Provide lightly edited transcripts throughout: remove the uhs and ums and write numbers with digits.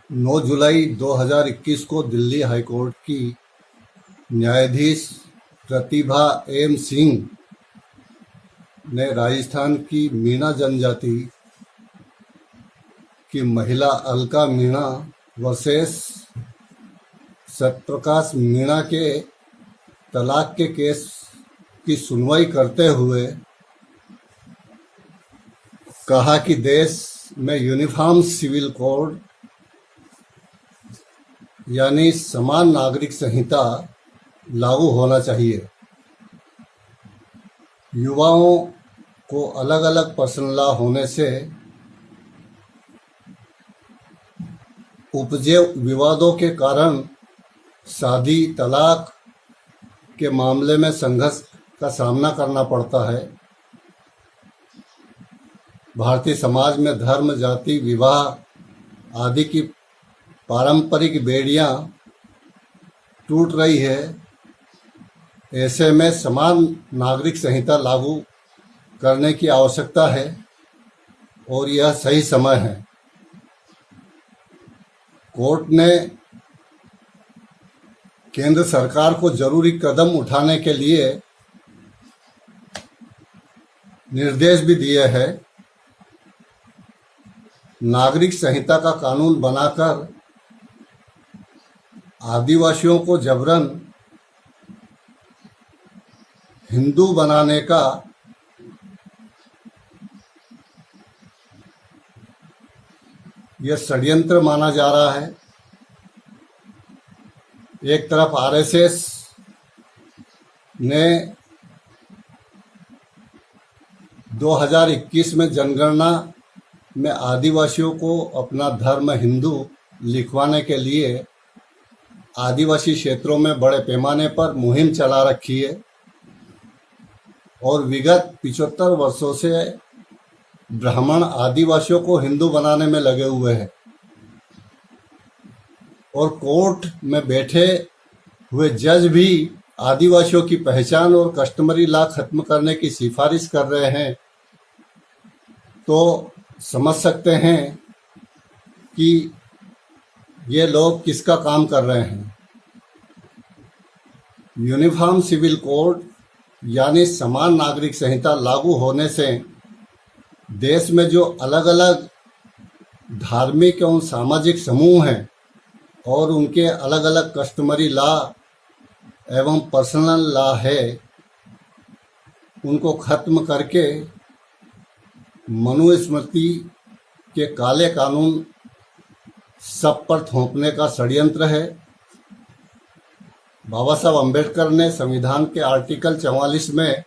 9 जुलाई 2021 को दिल्ली हाईकोर्ट की न्यायाधीश प्रतिभा एम सिंह ने राजस्थान की मीणा जनजाति की महिला अलका मीणा वर्सेस सत्यप्रकाश मीणा के तलाक के केस की सुनवाई करते हुए कहा कि देश में यूनिफॉर्म सिविल कोड यानी समान नागरिक संहिता लागू होना चाहिए। युवाओं को अलग अलग पर्सनल लॉ होने से उपजे विवादों के कारण शादी तलाक के मामले में संघर्ष का सामना करना पड़ता है। भारतीय समाज में धर्म, जाति, विवाह आदि की पारंपरिक बेड़ियां टूट रही है। ऐसे में समान नागरिक संहिता लागू करने की आवश्यकता है और यह सही समय है। कोर्ट ने केंद्र सरकार को जरूरी कदम उठाने के लिए निर्देश भी दिए हैं। नागरिक संहिता का कानून बनाकर आदिवासियों को जबरन हिंदू बनाने का यह षड्यंत्र माना जा रहा है। एक तरफ आरएसएस ने 2021 में जनगणना में आदिवासियों को अपना धर्म हिंदू लिखवाने के लिए आदिवासी क्षेत्रों में बड़े पैमाने पर मुहिम चला रखी है और विगत 75 वर्षों से ब्राह्मण आदिवासियों को हिंदू बनाने में लगे हुए हैं और कोर्ट में बैठे हुए जज भी आदिवासियों की पहचान और कस्टमरी लॉ खत्म करने की सिफारिश कर रहे हैं। तो समझ सकते हैं कि ये लोग किसका काम कर रहे हैं। यूनिफॉर्म सिविल कोड यानी समान नागरिक संहिता लागू होने से देश में जो अलग अलग धार्मिक एवं सामाजिक समूह हैं और उनके अलग अलग कस्टमरी लॉ एवं पर्सनल लॉ है, उनको खत्म करके मनुस्मृति के काले कानून सब पर थोपने का षड्यंत्र है। बाबा साहब अम्बेडकर ने संविधान के आर्टिकल 44 में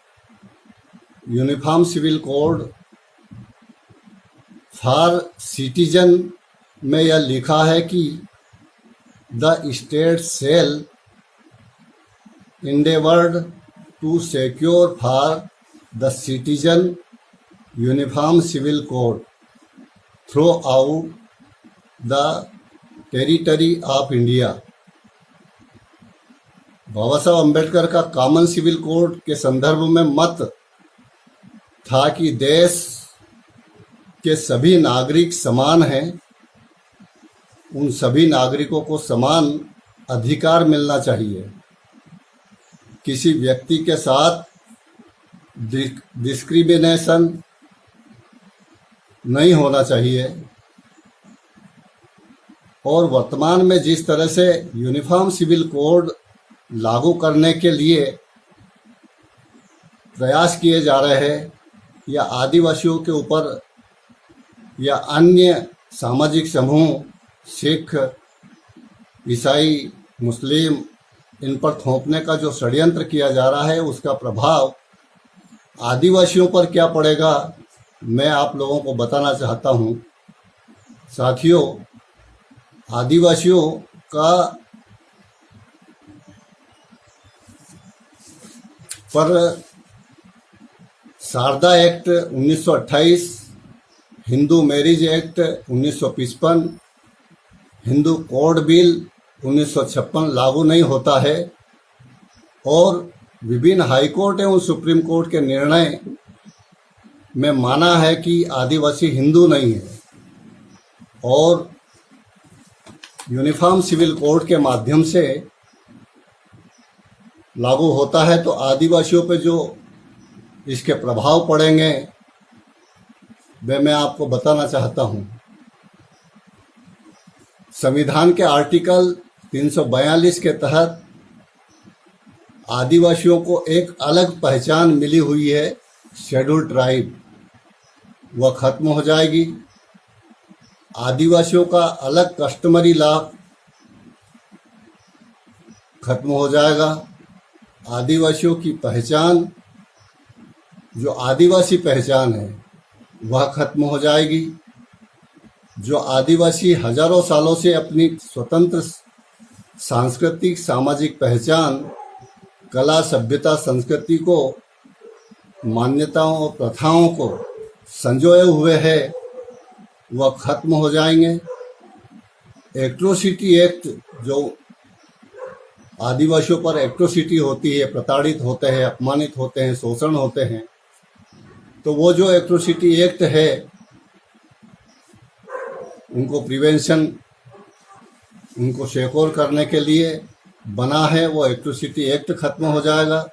uniform civil code for citizen में यह लिखा है कि the state shall endeavored to secure for the citizen uniform civil code throughout the territory of India। बाबा साहब अम्बेडकर का कॉमन सिविल कोड के संदर्भ में मत था कि देश के सभी नागरिक समान हैं, उन सभी नागरिकों को समान अधिकार मिलना चाहिए। किसी व्यक्ति के साथ डिस्क्रिमिनेशन नहीं होना चाहिए और वर्तमान में जिस तरह से यूनिफॉर्म सिविल कोड लागू करने के लिए प्रयास किए जा रहे हैं या आदिवासियों के ऊपर या अन्य सामाजिक समूह सिख, ईसाई, मुस्लिम इन पर थोपने का जो षड्यंत्र किया जा रहा है, उसका प्रभाव आदिवासियों पर क्या पड़ेगा मैं आप लोगों को बताना चाहता हूँ। साथियों, आदिवासियों का पर Sharda act 1928, Hindu marriage act 1955, Hindu code bill 1956 लागू नहीं होता है और विभिन्न हाईकोर्ट एवं सुप्रीम कोर्ट के निर्णय में माना है कि आदिवासी हिंदू नहीं है और यूनिफॉर्म सिविल कोड के माध्यम से लागू होता है, तो आदिवासियों पे जो इसके प्रभाव पड़ेंगे वे मैं आपको बताना चाहता हूं। संविधान के आर्टिकल 342 के तहत आदिवासियों को एक अलग पहचान मिली हुई है, शेड्यूल ट्राइब, वह खत्म हो जाएगी। आदिवासियों का अलग कस्टमरी लॉ खत्म हो जाएगा। आदिवासियों की पहचान, जो आदिवासी पहचान है, वह खत्म हो जाएगी। जो आदिवासी हजारों सालों से अपनी स्वतंत्र सांस्कृतिक सामाजिक पहचान, कला, सभ्यता, संस्कृति को, मान्यताओं और प्रथाओं को संजोए हुए है, वह खत्म हो जाएंगे। एट्रोसिटी एक्ट, जो आदिवासियों पर एट्रोसिटी होती है, प्रताड़ित होते हैं, अपमानित होते हैं, शोषण होते हैं, तो वो जो एट्रोसिटी एक्ट है, उनको प्रिवेंशन, उनको शेकोर करने के लिए बना है, वो एट्रोसिटी एक्ट खत्म हो जाएगा।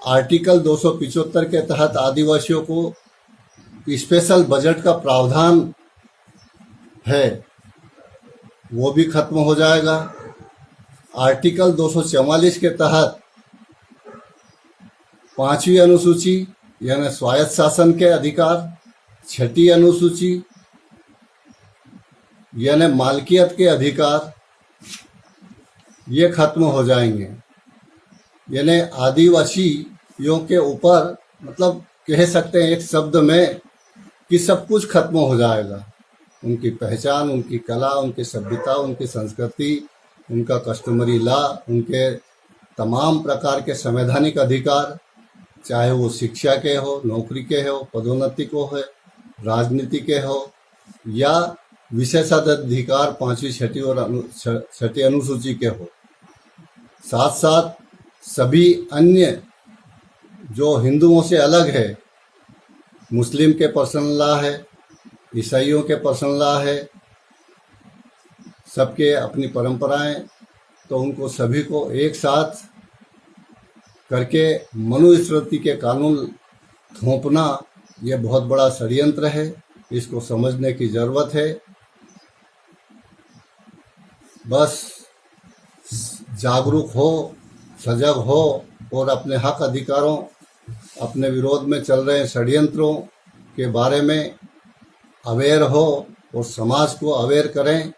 आर्टिकल 275 के तहत आदिवासियों को स्पेशल बजट का प्रावधान है, वो भी खत्म हो जाएगा। आर्टिकल 244 के तहत 5वीं अनुसूची यानी स्वायत्त शासन के अधिकार, 6ठी अनुसूची यानी मालकियत के अधिकार, ये खत्म हो जाएंगे। यानी आदिवासियों के ऊपर, मतलब कह सकते हैं एक शब्द में कि सब कुछ खत्म हो जाएगा। उनकी पहचान, उनकी कला, उनकी सभ्यता, उनकी संस्कृति, उनका कस्टमरी लॉ, उनके तमाम प्रकार के संवैधानिक अधिकार, चाहे वो शिक्षा के हो, नौकरी के हो, पदोन्नति को है, राजनीति के हो, या विशेषाधिकार 5वीं, 6ठी और 6ठी अनुसूची के हो। साथ साथ सभी अन्य जो हिंदुओं से अलग है, मुस्लिम के पर्सनल लॉ है, ईसाइयों के पर्सनल लॉ है, सबके अपनी परंपराएं, तो उनको सभी को एक साथ करके मनुस्मृति के कानून थोपना, ये बहुत बड़ा षड्यंत्र है। इसको समझने की जरूरत है। बस जागरूक हो, सजग हो और अपने हक अधिकारों, अपने विरोध में चल रहे षड्यंत्रों के बारे में अवेयर हो और समाज को अवेयर करें।